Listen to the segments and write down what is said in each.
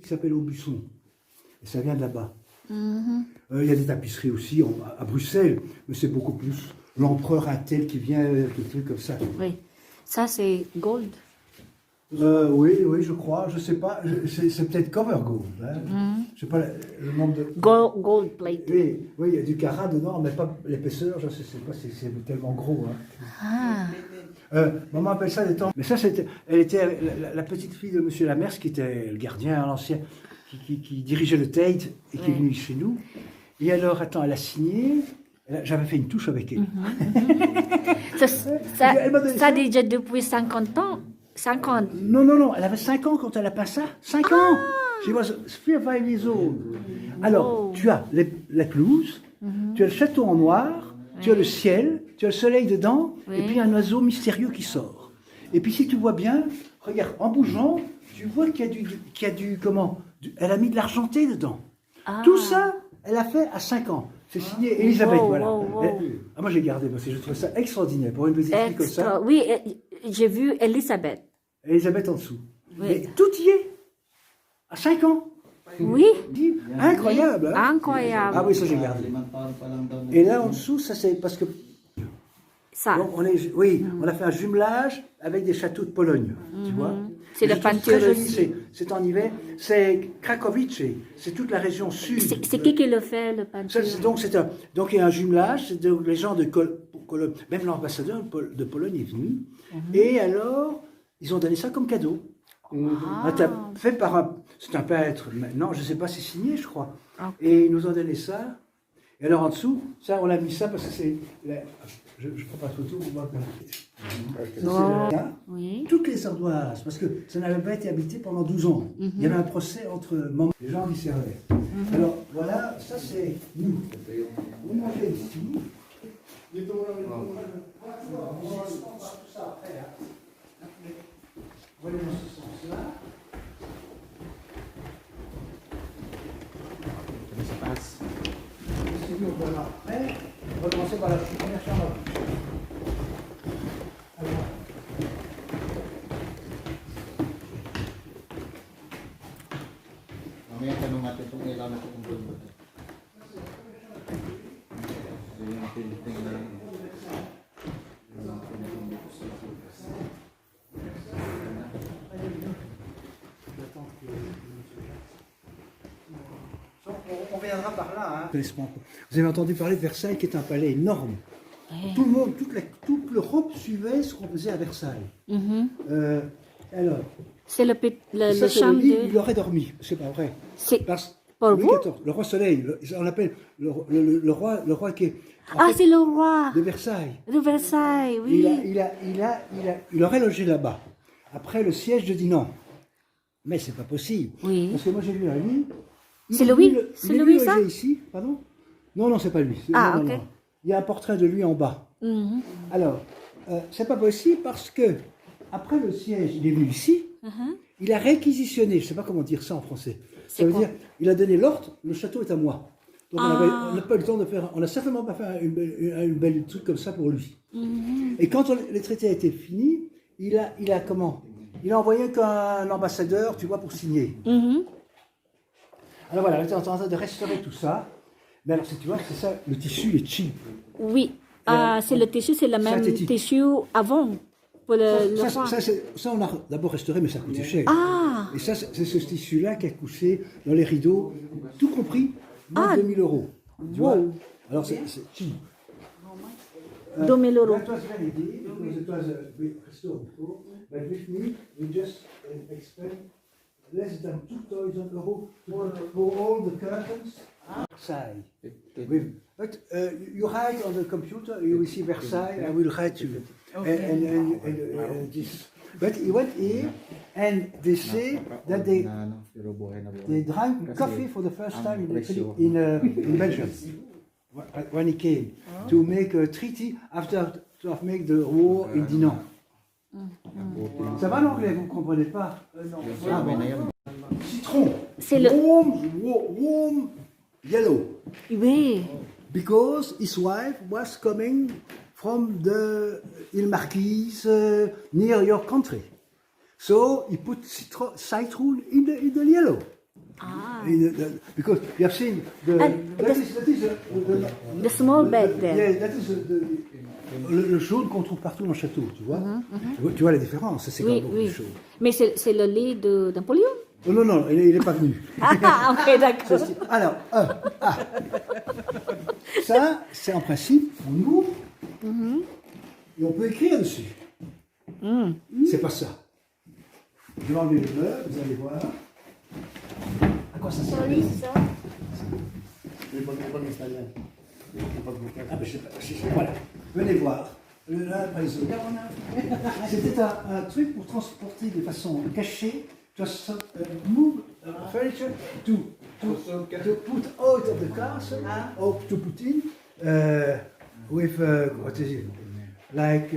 qui s'appelle Aubusson. Et ça vient de là-bas. Il y a des tapisseries aussi à Bruxelles, mais c'est beaucoup plus l'empereur un tel qui vient, des trucs comme ça. Oui. Ça, c'est gold. Oui, je crois, je sais pas, c'est peut-être cover gold. Hein. Je sais pas le nombre de... Gold plate. Oui, il y a du carat dedans, mais pas l'épaisseur, je sais pas, c'est tellement gros. Hein. Maman appelle ça des temps. Mais ça, elle était la petite fille de Monsieur Lamers, qui était le gardien, l'ancien, qui dirigeait le Tate et qui est venu chez nous. Et alors, attends, elle a signé. J'avais fait une touche avec elle. Ça déjà depuis 50 ans. 50. Non, elle avait 5 ans quand elle a peint ça. 5 ans. She was 3 or 5 years old. Alors, tu as la pelouse, tu as le château en noir, tu as le ciel, tu as le soleil dedans, et puis un oiseau mystérieux qui sort. Et puis si tu vois bien, regarde, en bougeant, tu vois qu'il y a du comment, elle a mis de l'argenté dedans. Tout ça, elle a fait à 5 ans. C'est signé Elisabeth, voilà. Moi j'ai gardé parce que je trouve ça extraordinaire pour une petite fille comme ça. Oui, j'ai vu Elisabeth. Elisabeth en dessous. Oui. Mais tout y est. À 5 ans. Oui. Incroyable. Hein? Incroyable. Ah oui, ça j'ai gardé. Et là en dessous, ça c'est parce que... Ça. Donc, on a fait un jumelage avec des châteaux de Pologne, tu vois. C'est la peinture aussi. C'est en hiver. C'est Cracovie, c'est toute la région sud. C'est qui le fait, le peinture? Donc il y a un jumelage, les gens de Cologne, même l'ambassadeur de Pologne est venu, et alors ils ont donné ça comme cadeau. Fait par c'est un peintre, maintenant je ne sais pas si c'est signé, je crois. Et ils nous ont donné ça. Et alors en dessous, ça on a mis ça parce que c'est... Je ne prends pas de photo, on voit toutes les ardoises, parce que ça n'avait pas été habité pendant 12 ans. Il y avait un procès entre les gens qui servaient. Alors voilà, ça c'est nous. On mangeait ici. On tout ça après. Voilà dans ce sens-là. Ça passe. On va voir après. On va commencer par la première chambre. Mamaya tanong natin kung kailangan natin kung doon ba. Yung natin na on reviendra par là. Hein. Vous avez entendu parler de Versailles, qui est un palais énorme. Tout le monde, toute l'Europe suivait ce qu'on faisait à Versailles. Alors, c'est le chambre de... Il aurait dormi, c'est pas vrai. C'est pour Louis XIV, le roi Soleil, on l'appelle le roi qui est... c'est le roi de Versailles. De Versailles, oui. Il aurait logé là-bas. Après, le siège de dit non. Mais c'est pas possible. Oui. Parce que moi j'ai vu un lit. C'est Louis, c'est Louis ça? Ici, pardon? Non, c'est pas lui. Ok. Non. Il y a un portrait de lui en bas. Alors, c'est pas possible parce que après le siège, il est venu ici. Il a réquisitionné. Je sais pas comment dire ça en français. Ça veut dire, il a donné l'ordre. Le château est à moi. Donc on n'a pas eu le temps de faire. On n'a certainement pas fait une belle truc comme ça pour lui. Et quand les traités étaient finis, il a comment? Il a envoyé qu'un ambassadeur, tu vois, pour signer. Alors voilà, on est en train de restaurer tout ça. Mais alors, tu vois, c'est ça, le tissu, il est cheap. Oui, c'est le tissu, c'est le même tissu avant. Pour ça, on a d'abord restauré, mais ça coûtait cher. Et ça, c'est ce tissu-là qui a couché dans les rideaux, tout compris, 2000 €. Tu vois? Alors, c'est cheap. 2000 €. That was very deep, because it was restored before. But with me, we just expect less than 2000 € for all the curtains. Versailles. But you write on the computer, you will see Versailles, I will write you. And this. But he went here, and they say that they drank coffee for the first time in Belgium. When he came to make a treaty after to have made the war in Dinant. Ça va l'anglais, vous ne comprenez pas? Non. Citron. C'est le warm yellow. Oui. Because his wife was coming from the Île Marquise near your country. So he put citron in the yellow. Ah, Because you have seen the, And that is the small bed there. yeah, that is le jaune qu'on trouve partout dans le château, tu vois. Tu vois la différence, c'est Oui, quand oui. le jaune. Mais c'est le lit de Napoléon. Oh, non, non, il n'est pas venu. Ah, ok, d'accord. Alors, ça, c'est en principe, on ouvre et on peut écrire dessus. C'est pas ça. Je vais enlever le meuble, vous allez voir. À quoi ça sert? Ah, ben, je sais pas, voilà. Venez voir. Là, par exemple, c'était un truc pour transporter de façon cachée, just move furniture to put out of the castle or to put in with what is it, like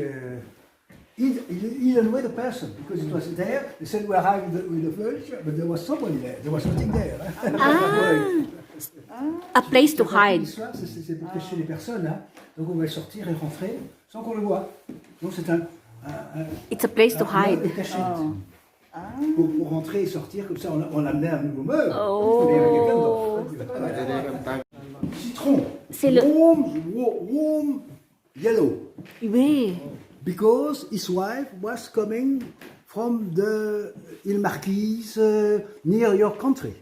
either way the person, because it was there. They said we arrived with the furniture, but there was somebody there. There was nothing there. A place to hide. L'histoire, c'est pour cacher les personnes. Hein. Donc on va sortir et rentrer sans qu'on le voit. Donc c'est un It's a place to hide. meuble caché. Pour rentrer et sortir, comme ça on amenait un nouveau meuble. Oh. Mais il y avait quelqu'un dedans. Citron. C'est le- warm yellow. Oui. Because his wife was coming from the Île Marquise near your country.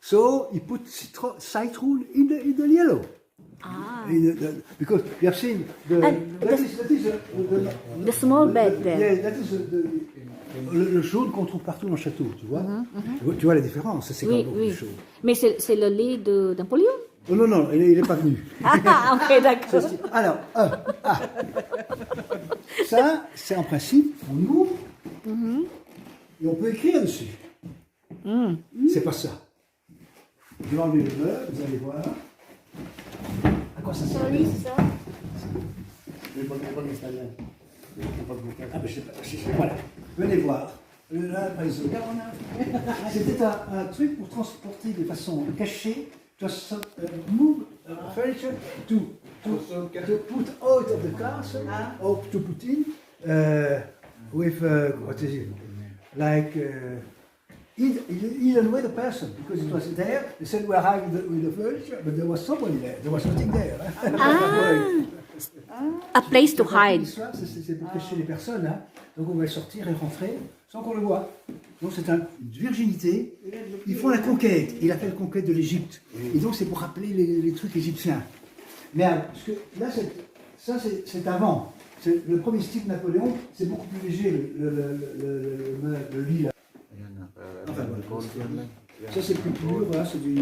So he put citron in the yellow. Ah, Because you have seen And that is the small bed there. yeah, that is le jaune qu'on trouve partout dans le château, tu vois. Tu vois la différence, c'est Oui, quand oui. le jaune. Mais c'est le lit de Napoléon. Oh, non, non, il n'est pas venu. Ah, ok, d'accord. Alors, ça, c'est en principe, on ouvre et on peut écrire dessus. C'est pas ça. Je vais enlever le meuble, vous allez voir. À quoi ça sert? Ah, ben, je sais pas, voilà. Venez voir. Là, par exemple, c'était un truc pour transporter de façon cachée, just move furniture to put out of the castle or to put in with what is it, like either way the person, because it was there. They said we arrived with the furniture, but there was somebody there. There was nothing there. A place to hide. L'histoire, c'est pour cacher les personnes. Hein. Donc on va sortir et rentrer sans qu'on le voit. Donc c'est une virginité. Ils font la conquête. Il a fait la conquête de l'Égypte. Et donc c'est pour rappeler les trucs égyptiens. Mais parce que là, c'est avant. Le premier style Napoléon, c'est beaucoup plus léger, le lit là. Enfin, voilà. Ça c'est plus pur, voilà, c'est du...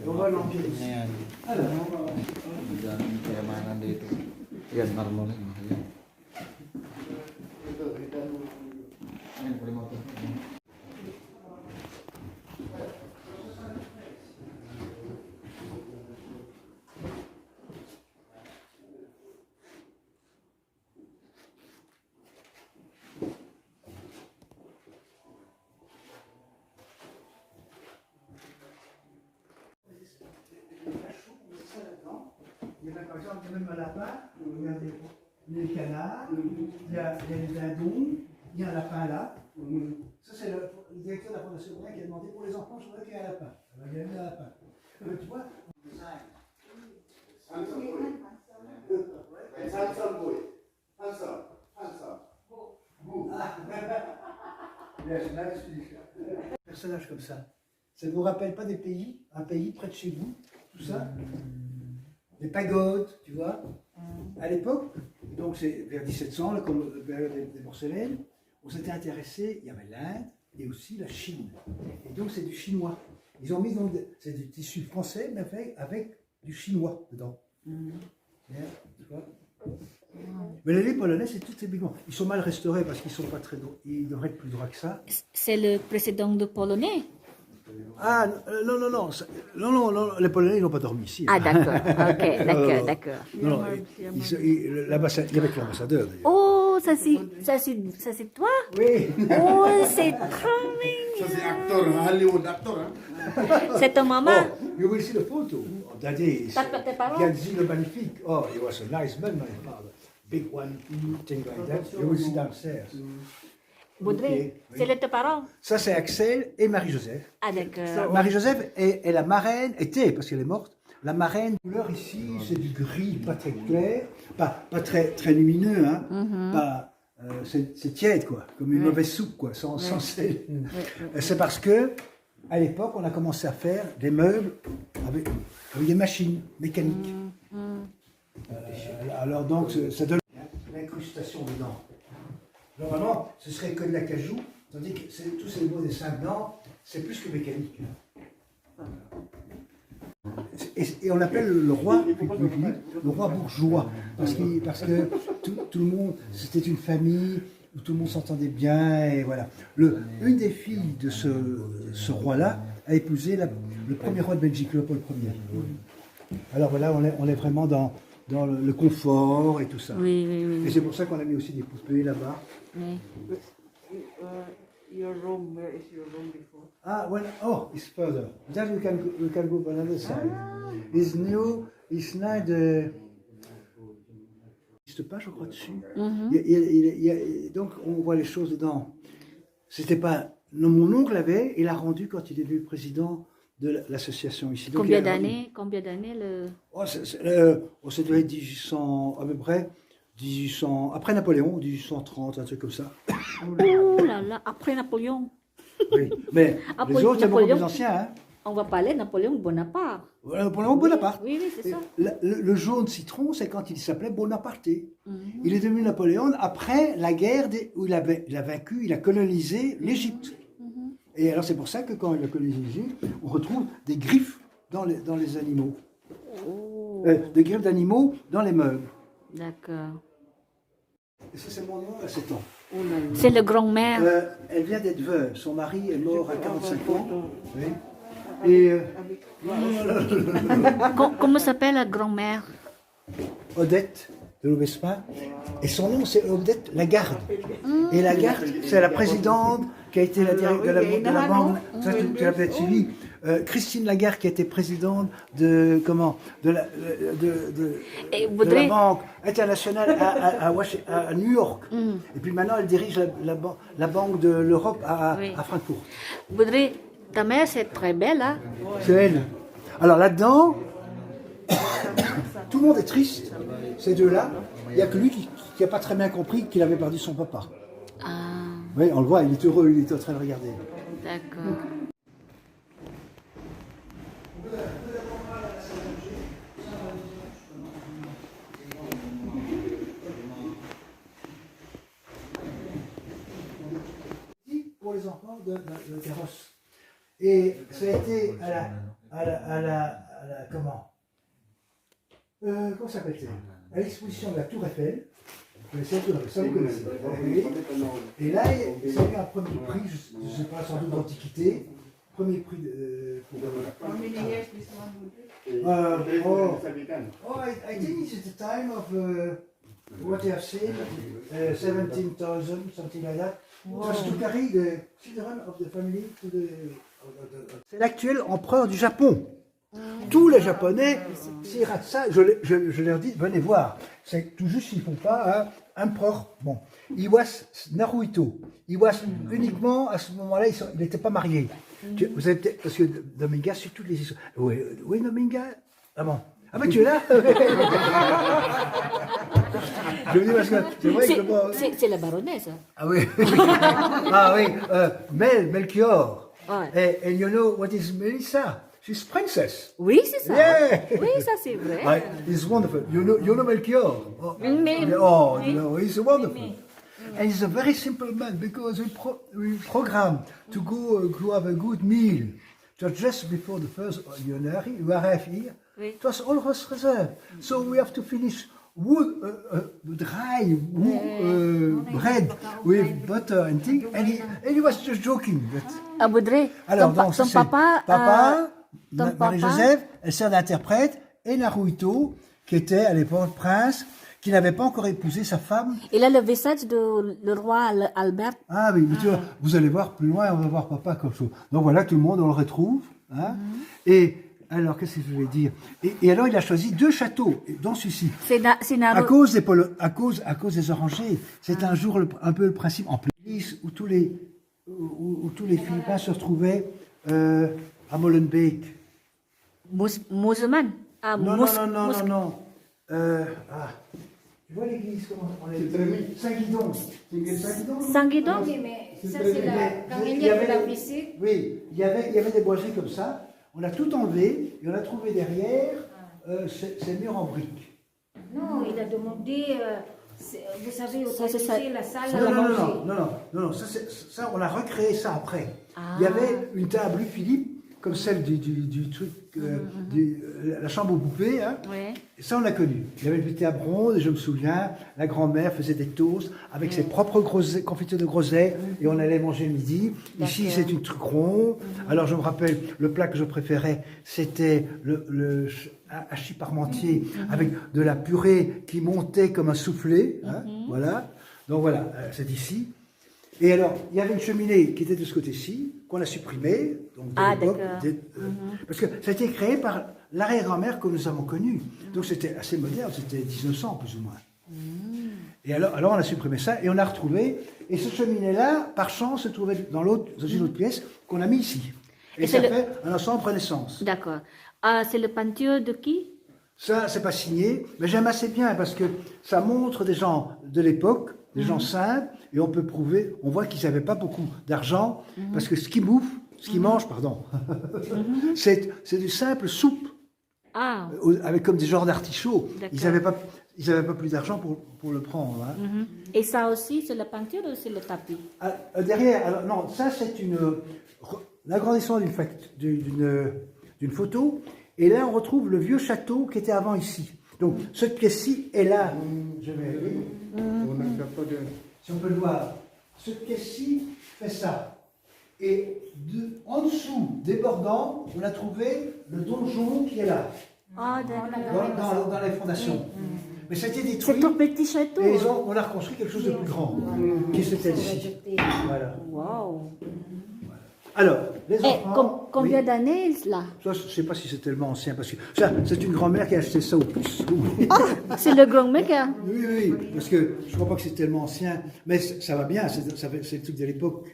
On va l'empire ici. Alors, on va... Dan keamanan dia itu ya normal ya. Ini boleh motor. Il y a par exemple même un lapin, regardez, il y a les canards, il y a les dindons, il y a un lapin là. Ça c'est le directeur de la Fondation Romain qui a demandé pour les enfants, je voudrais qu'il y ait un lapin. Alors il y a mis un lapin. Tu vois? Handsome boy. Handsome. Personnage comme ça. Ça ne vous rappelle pas des pays, un pays près de chez vous, tout ça? Des pagodes, tu vois, à l'époque, donc c'est vers 1700, la période des porcelaines, on s'était intéressé, il y avait l'Inde et aussi la Chine. Et donc c'est du chinois. Ils ont mis dans c'est du tissu français, mais avec du chinois dedans. Bien, tu vois. Mais les lits polonais, c'est tous ces pigments. Ils sont mal restaurés parce qu'ils sont pas très droits. Ils devraient être plus droits que ça. C'est le président de Polonais. Ah, non, les Polonais, ils n'ont pas dormi ici. Ah, d'accord. Ok, d'accord, d'accord. Non, il y avait l'ambassadeur d'ailleurs. Oh, ça c'est toi? Oui. Oh, c'est trop mignon. C'est acteur, Hollywood acteur. C'est ta maman? Oh, you will see the photo. Daddy, Tes parents? Gadzi le magnifique. Oh, he was a nice man, my father. Big one, thing like that. You will see downstairs. Baudrey, Ok, c'est oui. les deux parents. Ça, c'est Axel et Marie-Joseph. Ah, d'accord. Marie-Joseph est la marraine, était, parce qu'elle est morte, la marraine. La couleur ici, c'est du gris pas très clair, pas très, très lumineux, hein. Pas, c'est tiède, quoi, comme une mauvaise soupe, quoi, sans sel. C'est parce que, à l'époque, on a commencé à faire des meubles avec des machines mécaniques. Alors donc, ça donne l'incrustation dedans. Normalement, ce serait que de l'acajou, tandis que tous ces beaux dessins dedans, c'est plus que mécanique. Et on appelle le roi le roi bourgeois, parce que tout le monde, c'était une famille où tout le monde s'entendait bien, et voilà. Une des filles de ce roi-là a épousé le premier roi de Belgique, Léopold Ier. Alors voilà, on est vraiment dans le confort et tout ça. Oui, oui, oui. Et c'est pour ça qu'on a mis aussi des poupées là-bas. Oui. Your room, where is your room before? Ah, well, oh, it's further. Then we can go on another side. It's new, it's not the... Il n'existe pas, je crois, dessus. Donc, on voit les choses dedans. C'était pas... Non, mon oncle avait, il a rendu quand il est devenu président de l'association ici. Donc, Combien il a rendu- d'années le... Oh, ça devait être 1800, à peu près, 1800, après Napoléon, 1830, un truc comme ça. Oh là là, après Napoléon. Oui. Mais Après les autres, c'est beaucoup Napoléon. plus ancien, hein. On va parler de Napoléon Bonaparte. Napoléon Bonaparte. Oui, oui, c'est ça. Le jaune citron, c'est quand il s'appelait Bonaparte. Il est devenu Napoléon après la guerre où il a vaincu, il a colonisé l'Égypte. Et alors c'est pour ça que quand il a colonisé l'Égypte, on retrouve des griffes dans les animaux. Des griffes d'animaux dans les meubles. D'accord. Et ça, c'est mon nom à 7 ans. C'est le grand-mère. Elle vient d'être veuve. Son mari est mort à 45 ans. Oui. Et Comment s'appelle la grand-mère? Odette de l'Aubespin. Et son nom, c'est Odette Lagarde. Et Lagarde, c'est la présidente qui a été la directrice de la banque. Ça, tu l'as peut-être suivi. Christine Lagarde, qui a été présidente de Et la Baudrey, Banque internationale à New York. Et puis maintenant, elle dirige la Banque de l'Europe Oui. à Francfort. Baudrey, ta mère, c'est très belle, hein? C'est elle. Alors là-dedans, tout le monde est triste, ces deux-là. Il n'y a que lui qui n'a pas très bien compris qu'il avait perdu son papa. Ah, Oui, on le voit, il est heureux, il est en train de regarder. d'accord. Pour les enfants de carrosse. Et ça a été comment ça s'appelle-t-il? À l'exposition de la Tour Eiffel. Vous connaissez la Tour Eiffel, ça vous connaissez. Oui. Et là, ça a eu un premier prix, je ne sais pas, sans doute d'antiquité. Premier prix pour... How many years this one would be? I think it's the time of what you have seen, 17,000, something like that. Just to carry the children of the family to the... C'est l'actuel empereur du Japon. Tous les Japonais, s'ils ratent ça, je leur dis, venez voir. C'est tout juste, ils ne font pas un empereur. Bon, Iwas Naruhito. Iwas uniquement, à ce moment-là, il n'était pas marié. Vous avez peut-être, parce que Dominga suit toutes les histoires. Oui, Dominga. Ah bon. Ah ben tu es là. Je me dis parce que c'est vrai que C'est la baronesse. Ah oui. Ah oui. Melchior. Ouais. And you know what is Melissa? She's princess. Oui, c'est ça. Yeah. Oui, ça c'est vrai. It's wonderful. You know Melchior? Oh, Mais- oh mais- no, he's wonderful. And he's a very simple man because we program to go to have a good meal. So just before the first January, you arrive here. Oui. It was almost reserved. So we have to finish wood, dry wood, bread with butter and things. And he was just joking. À Baudrey, Alors, ton, donc, ça, ton c'est papa... ton Marie-Joseph, elle sert d'interprète, et Naruhito, qui était à l'époque prince, qui n'avait pas encore épousé sa femme. Il a le visage de le roi Albert. Ah oui, mais tu vois, vous allez voir plus loin, on va voir papa comme ça. Donc voilà, tout le monde, on le retrouve. Hein. Et alors, qu'est-ce que je voulais dire? Et alors, il a choisi 2 châteaux, dont celui-ci. C'est À cause des orangers. C'est un jour un peu le principe. En plus, l'église où tous les Philippins se retrouvaient à Molenbeek. Musulman. Ah, Non, non. Tu vois l'église, comment on est Saint-Guidon. Saint-Guidon. Saint-Guidon. Oui, mais ça c'est la, quand il y a de la visite. Oui, il y avait des boiseries comme ça. On a tout enlevé et on a trouvé derrière ces murs en briques. Non, il a demandé, vous savez, Ça, c'est autoriser la salle Non, à non, manger. non, ça, on a recréé ça après. Ah. Il y avait une table Philippe, comme celle du truc, la chambre aux poupées, hein. Ouais. Et ça, on l'a connu. Il y avait une table ronde, et je me souviens, la grand-mère faisait des toasts avec ses propres confitures de groseilles, et on allait manger le midi. Ici, D'accord. c'est une truc rond. Alors, je me rappelle, le plat que je préférais, c'était le hachis parmentier, avec de la purée qui montait comme un soufflé. Hein, voilà. Donc voilà, c'est ici. Et alors, il y avait une cheminée qui était de ce côté-ci, qu'on a supprimée. Donc de l'époque, d'accord. parce que ça a été créé par l'arrière-grand-mère que nous avons connue. Donc c'était assez moderne, c'était 1900 plus ou moins. Et alors on a supprimé ça et on a retrouvé. Et ce cheminée-là, par chance, se trouvait dans une autre pièce qu'on a mis ici. Et Et ça c'est fait un ensemble Renaissance. D'accord. Ah, c'est le peinture de qui? Ça, c'est pas signé, mais j'aime assez bien parce que ça montre des gens de l'époque, des gens simples, et on peut prouver, on voit qu'ils n'avaient pas beaucoup d'argent, parce que ce qu'ils bouffent, ce qu'ils mangent, pardon, c'est du simple soupe, Ah, avec comme des genres d'artichauts. D'accord. Ils n'avaient pas plus d'argent pour le prendre. Hein. et ça aussi, c'est la peinture ou c'est le tapis? Derrière, alors, non, ça c'est l'agrandissement d'une photo, et là on retrouve le vieux château qui était avant ici. Donc cette pièce-ci est là. Je vais aller. Si on peut le voir, cette pièce-ci fait ça. Et en dessous, débordant, on a trouvé le donjon qui est là, Ah, d'accord. dans les fondations. Mais c'était C'est détruit. tout petit château. Et on a reconstruit quelque chose de plus grand, qui c'était ici. Voilà. Wow. Alors, les Et enfants. combien oui. d'années là? Ça, je ne sais pas si c'est tellement ancien, parce que ça, c'est une grand-mère qui a acheté ça au plus. Ah, c'est le grand-mère. Oui, parce que je ne crois pas que c'est tellement ancien, mais ça va bien, c'est le truc de l'époque.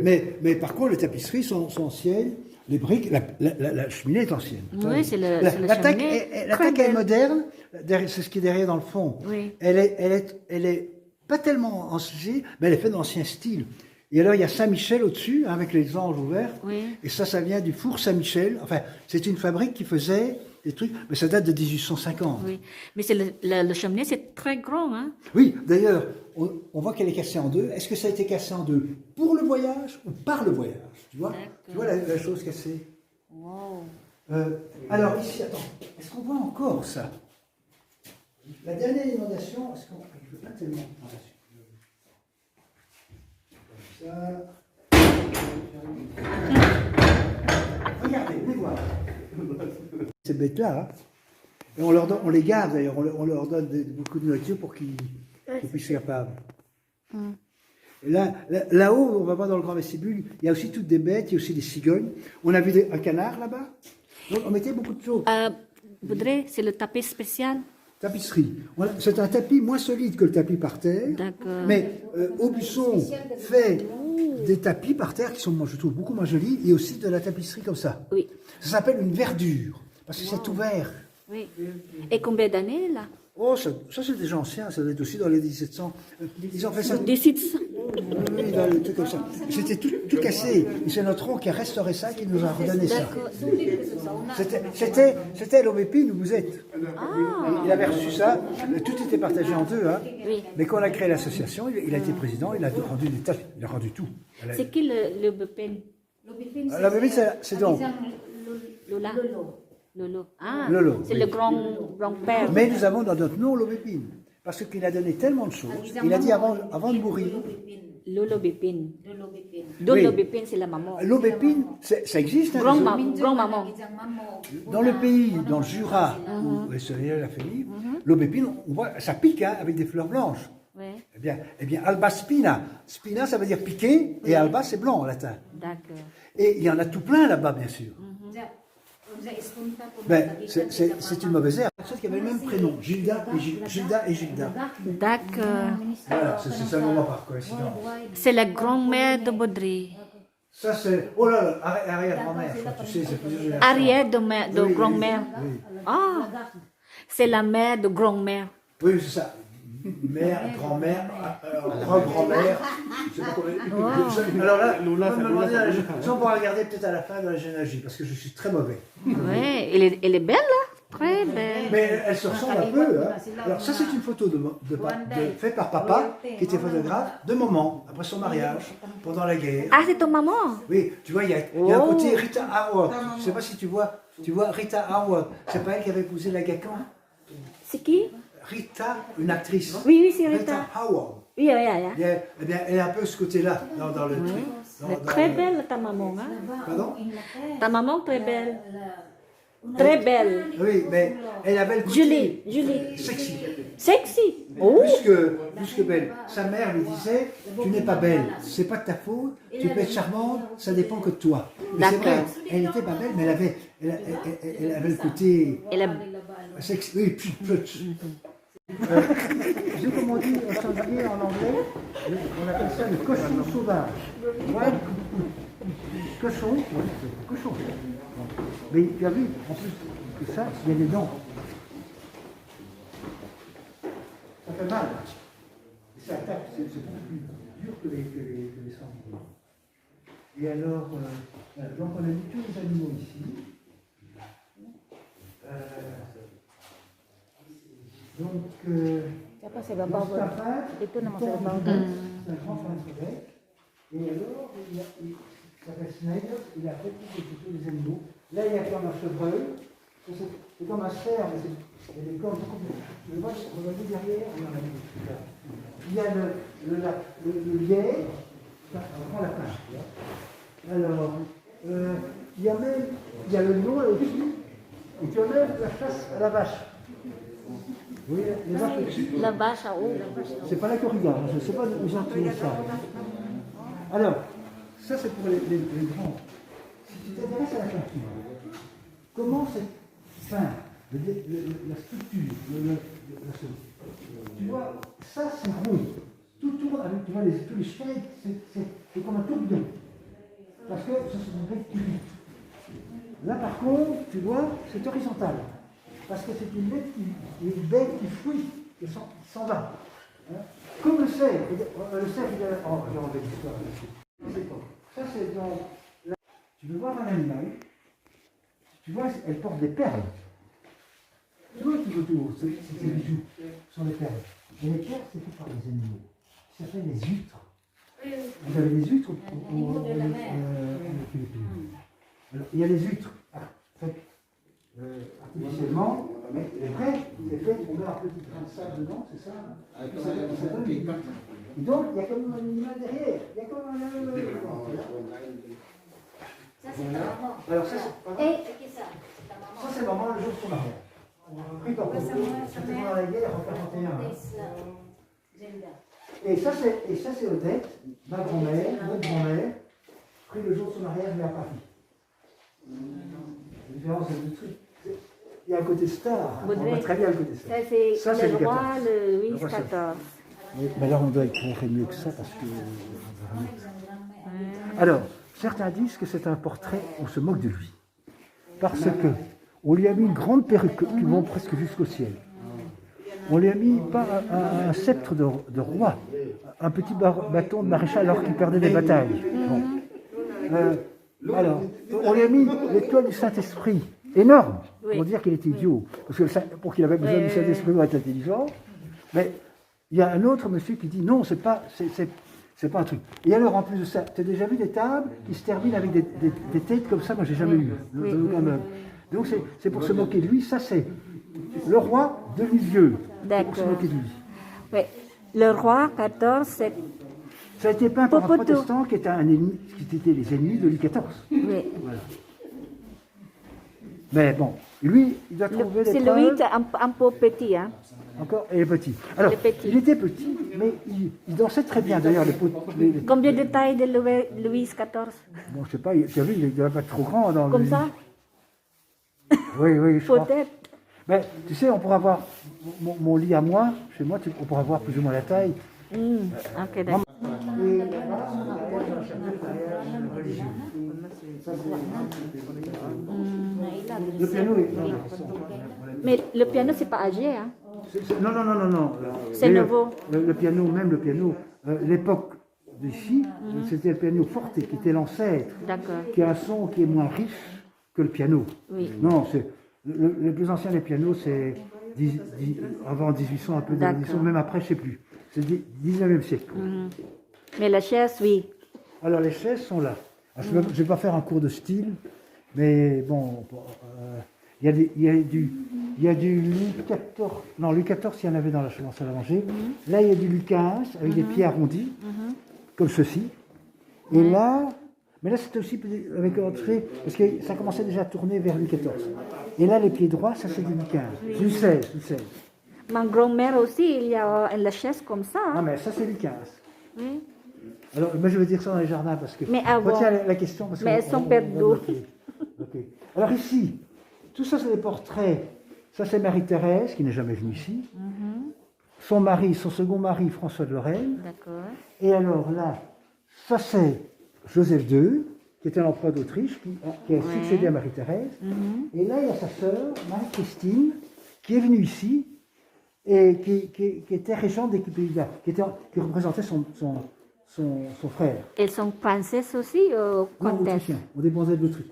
Mais par contre, les tapisseries sont anciennes, les briques, la cheminée est ancienne. Oui, c'est le La cheminée. taque est moderne, c'est ce qui est derrière dans le fond. Oui. Elle est pas tellement ancienne, mais elle est faite dans l'ancien style. Et alors, il y a Saint-Michel au-dessus, hein, avec les anges ouverts. Oui. Et ça vient du four Saint-Michel. Enfin, c'est une fabrique qui faisait des trucs, mais ça date de 1850. Oui, mais c'est le cheminée, c'est très grand, hein? Oui, d'ailleurs, on voit qu'elle est cassée en deux. Est-ce que ça a été cassé en deux pour le voyage ou par le voyage? Tu vois la chose cassée. Wow. Alors, ici, attends, est-ce qu'on voit encore ça? La dernière inondation, est-ce qu'on ne veut pas tellement d'inondation? Ça. Regardez, venez voir. Ces bêtes-là, hein, et on les garde d'ailleurs, on leur donne beaucoup de nourriture pour qu'ils puissent être capables. Et là-haut, on va voir dans le grand vestibule, il y a aussi toutes des bêtes, il y a aussi des cigognes. On a vu un canard là-bas. Donc on mettait beaucoup de choses. Voudrais, c'est le tapis spécial? Tapisserie. C'est un tapis moins solide que le tapis par terre. D'accord. Mais Aubusson fait des tapis par terre qui sont, moi, je trouve, beaucoup moins jolis, et aussi de la tapisserie comme ça. Oui. Ça s'appelle une verdure, parce que c'est ouvert. Oui. Et combien d'années là? Oh, ça c'est déjà ancien, ça doit être aussi dans les 1700. Ils ont fait ça. Des sites. Oui, dans les trucs comme ça. C'était tout cassé. Et c'est notre oncle qui a restauré ça, qui nous a redonné ça. C'était l'Aubépine où vous êtes. Il avait reçu ça, tout était partagé en deux. Hein. Oui. Mais quand on a créé l'association, il a été président, il a rendu des tâches, il a rendu tout. C'est qui le Bepin? L'Aubépine, c'est donc. Lola. Lolo. Ah, Lolo, c'est oui. le grand-père. Mais nous avons dans notre nom l'Aubépine. Parce qu'il a donné tellement de choses. Il a dit avant de mourir. Lolo Bepin. Oui. Lolo Bepin, c'est la maman. L'Aubépine, ça existe. Hein, Grand-maman. dans le pays, dans le Jura, où est la famille, l'Aubépine, on voit, ça pique hein, avec des fleurs blanches. Ouais. Eh bien, alba spina. Spina, ça veut dire piquer, et alba, c'est blanc en latin. D'accord. Et il y en a tout plein là-bas, bien sûr. Ben, c'est une mauvaise herbe. Personne qui avait le même prénom, Gilda et Gilda. D'accord. Voilà, c'est seulement par coïncidence. C'est la grand-mère de Baudry. Ça c'est, oh là là, arrière-grand-mère, je crois, tu sais, c'est plusieurs générations. Arrière de Oui, grand-mère. oui. Ah, c'est la mère de grand-mère. Oui, c'est ça. Mère, grand-mère, grand-mère. Je sais pas comment. Alors là, ça on pourra regarder peut-être à la fin de la généalogie, parce que je suis très mauvais. Oui, elle est belle, là. Très belle. Mais elle se ressemble un peu. Hein. Alors ça c'est une photo faite par papa, qui était photographe, de maman, après son mariage, pendant la guerre. Ah, c'est ton maman? Oui, tu vois, il y a un côté Rita Hayworth. Je ne sais pas si tu vois Rita Hayworth. C'est pas elle qui avait épousé la Gacan. C'est qui? Rita, une actrice. Oui, c'est Rita. Hayworth. Oui, oui, oui. Eh bien, elle est un peu ce côté-là dans le truc. Elle est très belle, ta maman. Hein? Pardon? Ta maman, très belle. Très belle. Oui, mais elle avait le côté Julie. sexy. Sexy. Oh. Plus que belle. Sa mère lui disait, tu n'es pas belle, c'est pas de ta faute, tu peux être charmante, ça dépend que de toi. Mais c'est vrai, elle n'était pas belle, mais elle avait le côté sexy. Oui, plus. Tu sais comment on dit un sanglier en anglais? On appelle ça le cochon sauvage. Ouais. Cochon. Mais tu as vu, en plus que ça, il y a des dents. Ça fait mal. Et ça attaque, c'est beaucoup plus dur que les sangliers. Et alors, donc on a mis tous les animaux ici. Siapa Dans bawa cette affaire, itu nama c'est saya bawa. un grand peintre grec. Et alors, il s'appelle Snyder, il a fait tous les animaux. Là, il y a comme un chevreuil. C'est comme un cerf, mais il y a des cornes beaucoup plus. Regardez derrière, il y a le lièvre, on prend la page. Alors, il y a le lion là-dessus, et tu as même la chasse à la vache. Oui, les vaches au-dessus. La vache à eau. C'est pas la corrida, je ne sais pas où ils ont trouvé ça. Alors, ça c'est pour les grands. Si tu t'intéresses à la peinture, comment c'est peint, la structure, tu vois, ça c'est rond. Tout tourne avec, tu vois, tous les shades, c'est comme un tourbillon. Parce que ce sont des bêtes cubiques. Là par contre, tu vois, c'est horizontal. Parce que c'est une bête qui fuit, qui s'en va. Hein? Comme le cerf. Le cerf, il a... Oh, j'ai enlevé l'histoire là-dessus. Ça, c'est dans... Tu veux voir un animal, tu vois, elle porte des perles. Tu vois tout autour, c'est des bijoux, ce sont des perles. Et les perles, c'est fait par les animaux. Ça s'appelle les huîtres. Vous avez les huîtres au Philippines. Alors, il y a les huîtres. Artificiellement, mais après, c'est fait, on met un petit grain de sable dedans, c'est ça? Et donc, il y a comme un animal derrière. Il y a comme un animal derrière. Alors, ça, c'est maman le jour de son mariage. Pris par c'était pendant la guerre en 1941. Et ça, c'est Odette, ma grand-mère, notre grand-mère, pris le jour de son mariage, mais à Paris. La différence, c'est le truc. Il y a un côté star. On voit très bien le côté star. Ça, c'est le roi Louis XIV. Mais là, on doit écrire mieux que ça parce que. Alors, certains disent que c'est un portrait, on se moque de lui. Parce que on lui a mis une grande perruque qui monte presque jusqu'au ciel. On lui a mis pas un sceptre de roi, un petit bâton de maréchal alors qu'il perdait des batailles. Bon. Alors, on lui a mis l'étoile du Saint-Esprit, énorme, pour dire qu'il était idiot. Parce que pour qu'il avait besoin du Saint-Esprit pour être intelligent. Mais il y a un autre monsieur qui dit non, c'est pas un truc. Et alors, en plus de ça, tu as déjà vu des tables qui se terminent avec des têtes comme ça? Moi, j'ai jamais eu. Donc, c'est pour se moquer de lui. Ça, c'est le roi de Lisieux. Pour se moquer de lui. Oui. Le roi XIV, c'est... Ça a été peint par un protestant qui était les ennemis de Louis XIV. Oui. Voilà. Mais bon, lui, il doit trouver des C'est preuves. Louis un peu petit, hein? Encore, il est petit. Alors, il était petit, mais il dansait très bien. D'ailleurs, Combien de taille de Louis XIV? Bon, je sais pas, tu as vu, il n'est pas trop grand. Comme ça? Oui, oui, je crois. Peut-être. Mais tu sais, on pourra voir mon lit à moi, chez moi, on pourra voir plus ou moins la taille. Ok, d'accord. Et là, on a la chapelle derrière le religieux. Ça, le piano est... Mais le piano, c'est pas âgé, hein? Non, non, non, non, non. C'est Mais nouveau. Le piano, même le piano, l'époque d'ici, c'était le piano forte qui était l'ancêtre, D'accord. qui a un son qui est moins riche que le piano. Oui. Non, c'est le plus ancien des pianos, c'est avant 1800, un peu de D'accord. 1800, même après, je sais plus. C'est 19e siècle. Mais la chaise, oui. Alors les chaises sont là. Alors, je ne vais pas faire un cours de style, mais bon, il y a du Louis XIV. Non, Louis XIV, il y en avait dans la salle à manger. Là, il y a du Louis XV avec des pieds arrondis, comme ceci. Et là, mais là, c'était aussi avec entrée, parce que ça commençait déjà à tourner vers Louis XIV. Et là, les pieds droits, ça c'est du Louis XV. Louis XVI, Louis XVI. Ma grand-mère aussi, il y a la chaise comme ça. Non, Hein? mais ça c'est Louis XV. Oui. Alors, moi je vais dire ça dans les jardins parce que. Mais avant. Retiens la question. Parce Mais elles sont perdues. Ok. Alors ici, tout ça c'est des portraits. Ça c'est Marie-Thérèse qui n'est jamais venue ici. Son mari, son second mari, François de Lorraine. D'accord. Et alors là, ça c'est Joseph II, qui était l'empereur d'Autriche, qui a succédé à Marie-Thérèse. Et là, il y a sa sœur, Marie-Christine, qui est venue ici et qui était régente des Pays-Bas, qui représentait son frère. Elles sont princesses aussi, Non, comtesses. autrichiens. On dépendait de l'Autriche.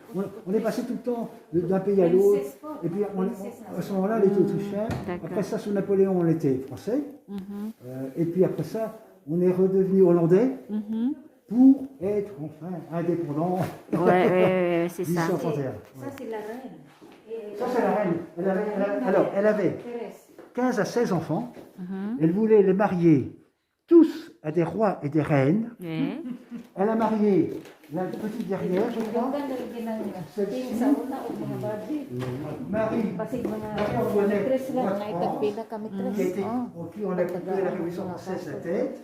On est passé tout le temps d'un pays à l'autre. Et puis à ce moment-là, on était autrichien. D'accord. Après ça, sous Napoléon, on était français. Et puis après ça, on est redevenu hollandais pour être enfin indépendant. Ouais, c'est ça. 1831. Ça, c'est la reine. Ça, c'est la reine. Alors, elle avait 15 à 16 enfants. Elle voulait les marier tous à des rois et des reines. Oui. Elle a marié la petite dernière, je crois, celle-ci, Marie-Antoinette Bois-de-France, qui a été, qui on a coupé la Révolution française la tête,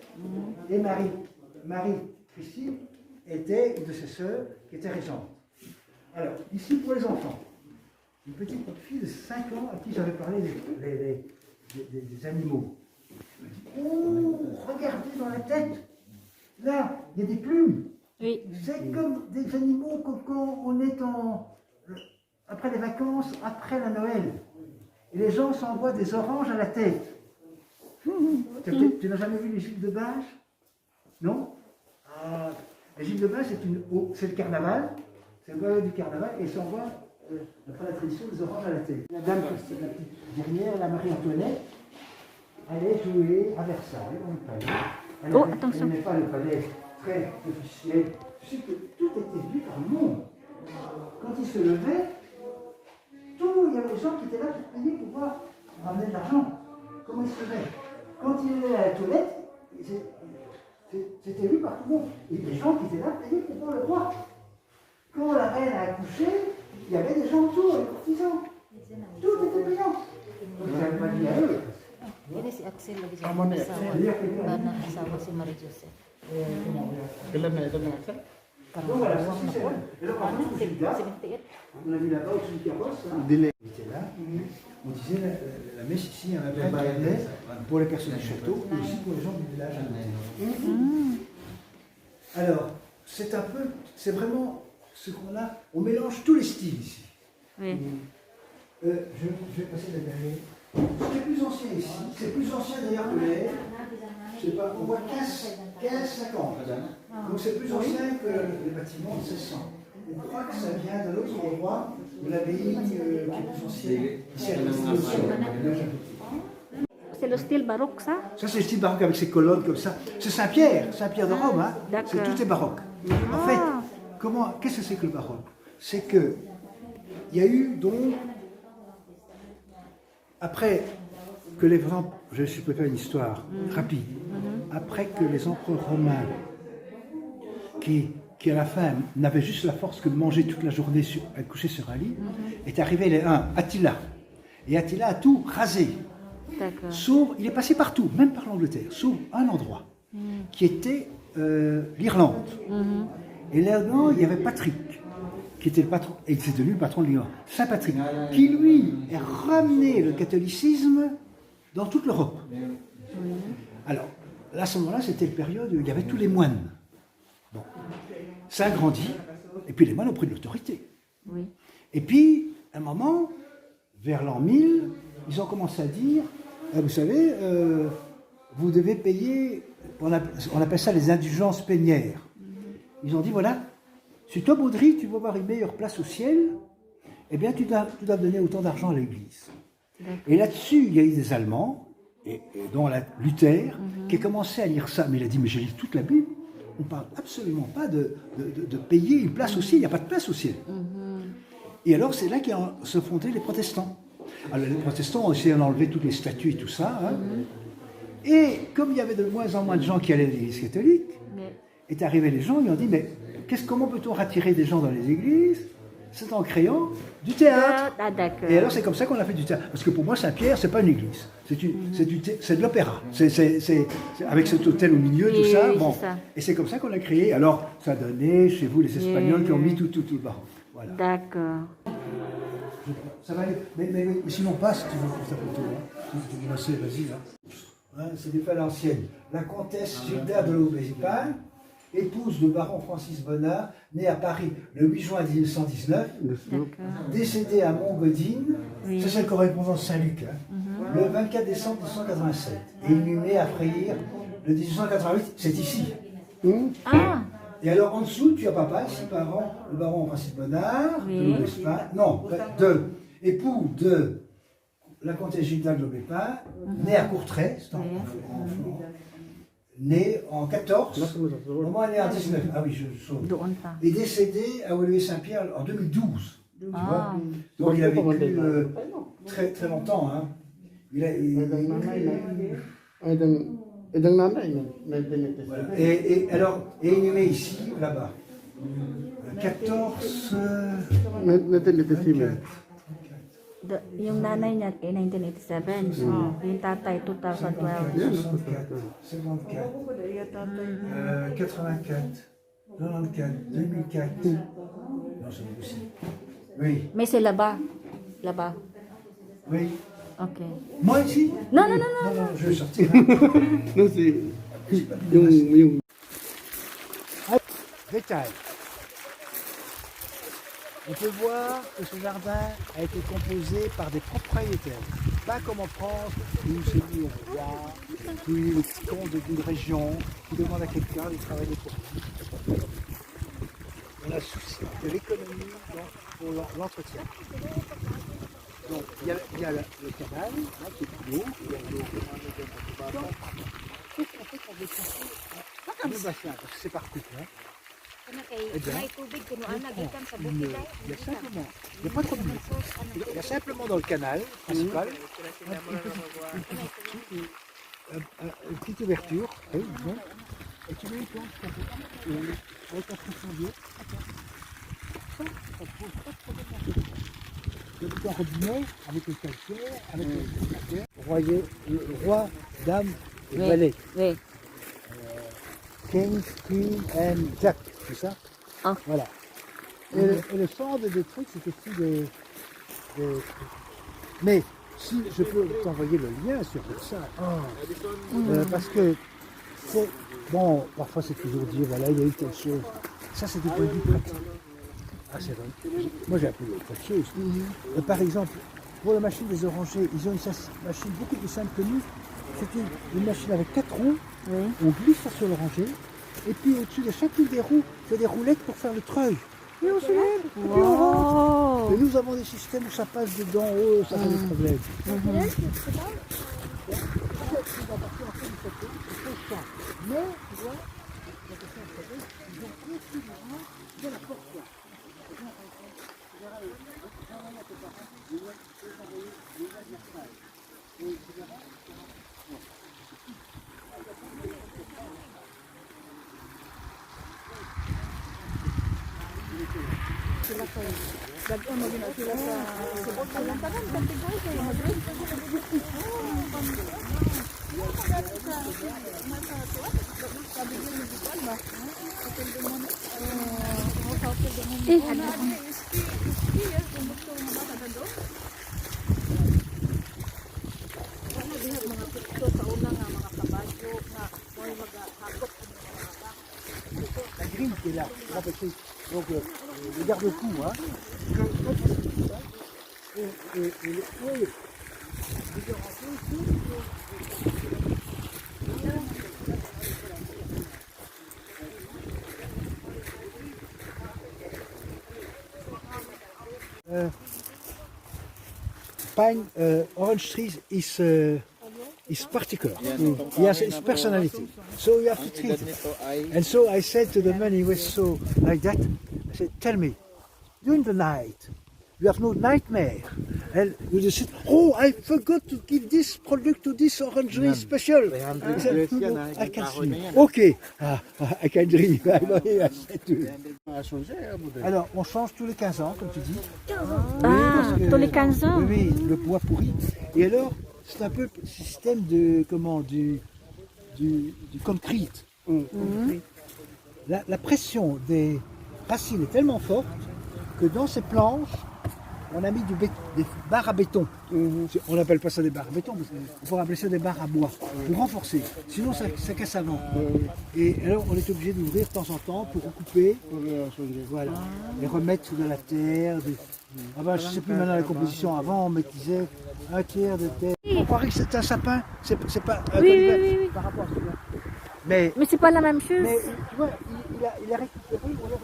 et Marie-Christine était une de ses sœurs qui était régente. Alors, ici pour les enfants, une petite fille de 5 ans à qui j'avais parlé des animaux. Oh, regardez dans la tête, là, il y a des plumes. Oui. C'est comme des animaux quand on est après les vacances, après la Noël. Et les gens s'envoient des oranges à la tête. Tu n'as jamais vu les gilets de Binge? Non? Les gilets de Binge, c'est le carnaval. C'est le période du carnaval. Et ils s'envoient, après la tradition, des oranges à la tête. La dame, c'est la petite dernière, la Marie-Antoinette, allait jouer à Versailles, dans le palais. Elle n'aimait pas le palais très officiel. Tu sais que tout était vu par le monde. Quand il se levait, il y avait des gens qui étaient là pour payer pour pouvoir ramener de l'argent. Comment il se levait? Quand il allait à la toilette, c'était vu par tout le monde. Et des gens qui étaient là payaient pour voir le roi. Quand la reine a accouché, il y avait des gens autour, les courtisans. Tout était payant. Donc, ils n'avaient pas dit à eux. Ini si Axel lagi sama anak asawa si Marie Joseph. Film na ito ng Axel? Donc voilà, ceci, c'est le parcours de Judas. On a vu là-bas au-dessus du carrosse. Il était là. On disait la messe ici, un prêtre pour les personnes du château et aussi pour les gens du village. Alors, c'est vraiment ce qu'on a. On mélange tous les styles ici. Oui. Je vais passer la dernière. C'est plus ancien ici, c'est plus ancien d'ailleurs que les. Je sais pas, on voit 1550, madame. Donc c'est plus ancien que les bâtiments de 1600. On croit que ça vient d'un autre endroit de l'abbaye qui est plus ancienne. Ici, à la C'est le style baroque, ça? ça, c'est le style baroque avec ses colonnes comme ça. C'est Saint-Pierre de Rome. Hein. D'accord. Tout est baroque. En fait, qu'est-ce que c'est que le baroque? C'est que il y a eu donc, après que les empereurs, je peux faire une histoire rapide, après que les empereurs romains, qui à la fin n'avaient juste la force que de manger toute la journée couché sur un lit, est arrivé les uns, Attila. Et Attila a tout rasé. D'accord. Sauf, il est passé partout, même par l'Angleterre, sauf un endroit, qui était l'Irlande. Et là-dedans, il y avait Patrick, qui était le patron, et c'est devenu le patron de Lyon, Saint Patrick, qui lui a ramené le catholicisme dans toute l'Europe. Alors, là, à ce moment-là, c'était une période où il y avait tous les moines. Bon, ça a grandi, et puis les moines ont pris de l'autorité. Oui. Et puis, à un moment, vers l'an 1000, ils ont commencé à dire, vous savez, vous devez payer, on appelle ça les indulgences pénières. Ils ont dit, voilà, si toi, Baudry, tu veux avoir une meilleure place au ciel, eh bien, tu dois donner autant d'argent à l'Église. Et là-dessus, il y a eu des Allemands, et dont Luther, qui a commencé à lire ça. Mais il a dit, mais j'ai lu toute la Bible, on ne parle absolument pas de payer une place au ciel, il n'y a pas de place au ciel. Et alors, c'est là se fondé les protestants. Alors, les protestants ont essayé d'enlever toutes les statues et tout ça. Hein. Et comme il y avait de moins en moins de gens qui allaient à l'église catholique, est arrivé les gens, ils ont dit, mais comment peut-on rattirer des gens dans les églises? C'est en créant du théâtre. Ah, d'accord. Et alors, c'est comme ça qu'on a fait du théâtre. Parce que pour moi, Saint-Pierre, c'est pas une église. C'est de l'opéra. C'est avec cet hôtel au milieu, tout ça. Oui, Bon. c'est ça. Et c'est comme ça qu'on a créé. Alors, ça a donné, chez vous, les Espagnols qui ont mis tout le baroque. Voilà. D'accord. Ça va aller. Mais sinon, passe, si tu veux, pour ta photo. Hein. Si tu veux passer, vas-y. Là. Hein, c'est des faits à l'ancienne. La comtesse Gilda de Laubézipan, épouse du baron Francis Bonnard, née à Paris le 8 juin 1919, décédée à Montgodine, c'est celle correspondance Saint-Luc, hein, le 24 décembre 1987, et inhumée à Freyre le 1888, c'est ici. Ah, Et alors en dessous, tu as papa, ici, le baron Francis Bonnard, Oui. de Laubézipan, époux de la comtesse Gilda de Laubézipan, née à Courtrai, c'est en né en 14, au moment elle est en 19, ah oui, je sauve, doon pa. et décédé à Woluwe-Saint-Pierre en 2012. Tu Ah. vois. Donc il a vécu très, très longtemps. Hein. Voilà. Et alors, inhumé ici, là-bas. 14... 24. Yung nanay niya kay 1987. Yung tatay 2012. 54, 84, 94, 2004. Non, c'est possible. Oui, Mais c'est là-bas. Là-bas. oui. Ok. Moi ici? Non, non, Non, je vais sortir. Hein. Détail. On peut voir que ce jardin a été composé par des propriétaires. Pas comme en France, où c'est dit au roi, puis le petit comte d'une région qui demande à quelqu'un de travailler pour lui. On a souci de l'économie pour l'entretien. Donc il y a le canal, hein, qui est plus haut, il y a l'eau. Donc, qu'est-ce qu'on fait quand on veut construire le bassin? Parce que c'est par couple. Hein. Eh bien, il y a simplement, il n'y a pas trop de l'eau. Il y a simplement dans le canal principal une petite ouverture, et tu mets une plante avec un frisson d'eau. Ça ne pose pas de problème. Il y a un robinet avec le calcaire, avec le calcaire. Voyez, le roi, dame et valet. Oui. King, Queen and Jack, c'est ça? Ah. Voilà. Et le centre des trucs, c'est aussi des... Mais si je peux t'envoyer le lien sur ça, parce que c'est... Bon, parfois c'est toujours dire, voilà, il y a eu telle chose. Ça, c'est du point de vue pratique. Ah, c'est vrai. Moi, j'ai appris autre chose. Par exemple, pour la machine des orangers, ils ont une machine beaucoup plus simple que nous. C'est une machine avec 4 roues. On glisse ça sur l'oranger. Et puis au-dessus de chacune des roues, il y a des roulettes pour faire le treuil. Et on se lève, et puis on rentre. Et nous avons des systèmes où ça passe dedans, ça fait des problèmes. Mais, tu vois, la question est très bonne, ils ont considérablement de la porte. Eh, qui est là. Là, parce que, donc, le garde-fou, hein. Et les feuilles, pine, orange trees is particular. He has his personality. So you have to treat it. And so I said to the man, he was so like that, I said, tell me, during the night, you have no nightmare. And you just said, oh, I forgot to give this product to this orangery special. I said, no, I can sleep. Okay, I can dream. I said to him. Alors, on change tous les 15 ans, comme tu dis. Ah, tous les 15 ans. Oui, oui, le bois pourri. Et alors, c'est un peu le système de, comment, du concrete. La pression des racines est tellement forte que dans ces planches, on a mis des barres à béton. On n'appelle pas ça des barres à béton, parce qu'on pourrait appeler ça des barres à bois, pour renforcer. Sinon, ça casse avant. Et alors, on est obligé d'ouvrir de temps en temps pour recouper, voilà, et remettre de la terre. Ah ben, je ne sais plus maintenant la composition. Avant, on mettait un tiers de terre. On croirait que c'est un sapin, c'est pas un Oui, oui, oui. par rapport à celui-là. Mais c'est pas la même chose. mais tu vois, il a récupéré, ou alors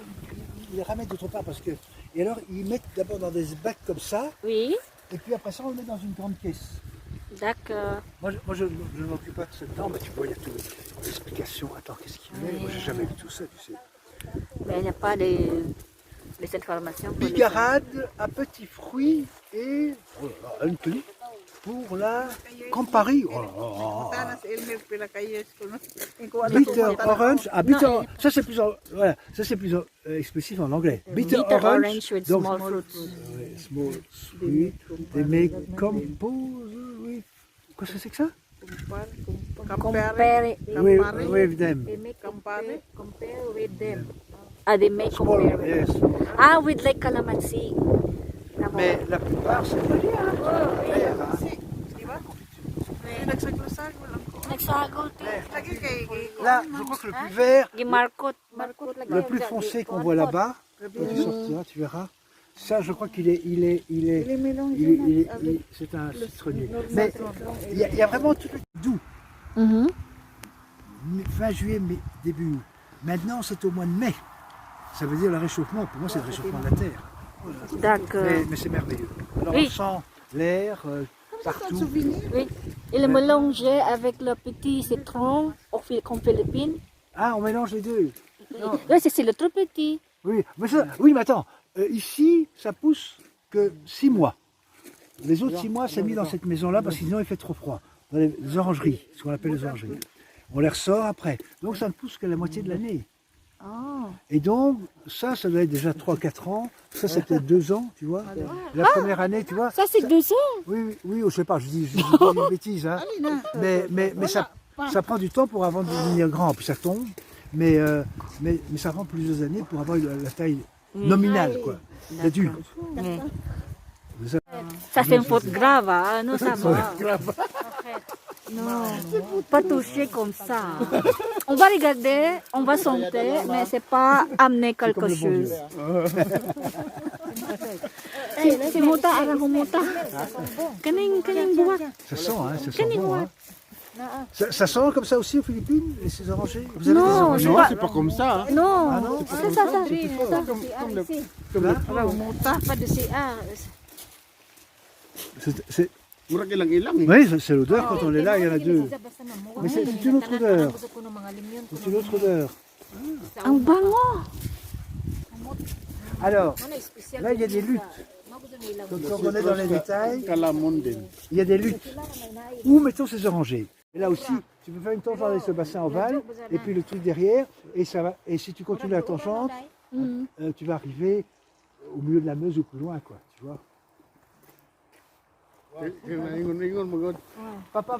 il les ramène d'autre part, parce que. Et alors, ils mettent d'abord dans des bacs comme ça, Oui, et puis après ça, on le met dans une grande caisse. d'accord. Moi, je ne m'occupe pas de ce temps, mais tu vois, il y a toutes les explications. Attends, qu'est-ce qu'il met? Moi, j'ai jamais vu tout ça, tu sais. Mais il n'y a pas les informations. pour les- Bigarade à petits fruits et oh là là, une tenue pour la Campari. Oh là là. Sana sa Elmer pila kayes ko no. Bitter orange. Ah, bitter. Ça c'est plus, voilà, ça c'est plus expressif en anglais. Bitter, Bitter orange. orange with donc, small fruits. ouais, small fruit. They make compose with. Qu'est-ce que c'est que ça? Compare. With them. They make compare with them. Ah, they make Small, compare. yes. Ah, with like calamansi. Mais la plupart c'est de l'air. Di ba? Nagsaglasag lang ko. Nagsagot. Lagi kay Là, je crois que le plus vert, Gimarkot. le plus foncé qu'on voit là-bas, quand tu sortiras, tu verras. Ça, je crois qu'il est, c'est un citronnier. Mais il y a vraiment tout le doux. Fin juillet, début août. Maintenant, c'est au mois de mai. Ça veut dire le réchauffement. Pour moi, c'est le réchauffement de la Terre. D'accord. Mais c'est merveilleux. Alors, Oui. on sent l'air partout. Oui. Il est mélangé avec le petit citron qu'en Philippines. Ah, on mélange les deux. Oui, c'est le trop petit. Oui, mais ça, oui, mais attends. Ici, ça pousse que 6 mois. Les autres 6 mois, c'est mis dans cette maison-là parce que sinon il fait trop froid. Dans les orangeries, ce qu'on appelle les orangeries. On les ressort après. Donc ça ne pousse que la moitié de l'année. Et donc, ça doit être déjà 3-4 ans. Ça, c'est peut-être 2 ans, tu vois. La première année, tu vois. Ça, c'est 2 ans. Oui, je sais pas, je dis une bêtise. Hein. Mais ça prend du temps pour avant de devenir grand. Puis ça tombe. Mais ça prend plusieurs années pour avoir la taille nominale, quoi, d'adulte. Ça, c'est une faute grave. Hein? Non, ça va. Non, pas toucher comme ça. On va regarder, on va sentir, mais c'est pas amener quelque chose. Si muta, arang muta. Kaning buwak. Ça sent, hein, ça sent bon. Hein. Ça sent comme ça aussi aux Philippines, ces orangers? Vous avez des Non, orangers? Non, c'est pas comme ça. Hein. Non, Ah non, ça, ça. Pas de CA. C'est- Murag ilang-ilang eh. Oui, c'est l'odeur, quand on est là, il y en a deux. Mais c'est une autre odeur. C'est une autre odeur. Ang bango. Alors, là, il y a des luttes. Donc, quand on est dans les détails, Kalamon din. il y a des luttes. Où mettons ces orangers? Et là aussi, tu peux faire une tangente avec ce bassin ovale, et puis le truc derrière, et ça va. Et si tu continues la tangente, tu vas arriver au milieu de la Meuse ou plus loin, quoi. Tu vois. Ingon-ingon magod. Papa